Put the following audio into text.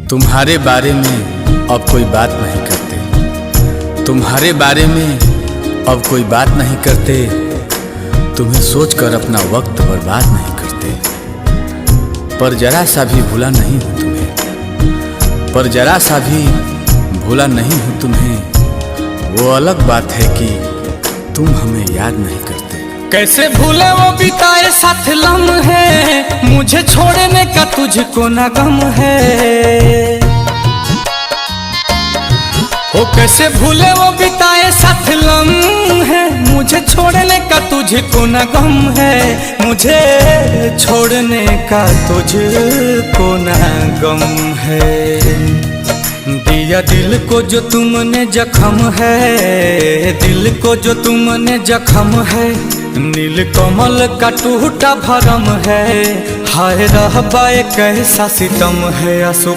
तुम्हारे बारे में अब कोई बात नहीं करते, तुम्हारे बारे में अब कोई बात नहीं करते, तुम्हें सोचकर अपना वक्त बर्बाद नहीं करते। पर जरा सा भी भूला नहीं हूँ तुम्हें, पर जरा सा भी भूला नहीं हूँ तुम्हें। वो अलग बात है कि तुम हमें याद नहीं करते। कैसे भूले वो बिताए साथ लम्हे, मुझे छोड़ने का तुझको न गम है। ओ कैसे भूले वो बिताए साथ लम्हे, मुझे छोड़ने का तुझको न गम है। मुझे छोड़ने का तुझको न गम है। दिया दिल को जो तुमने जख्म है, दिल को जो तुमने जख्म है, नील कमल का टूटा भरम है। हाय रहबा कैसा सितम है।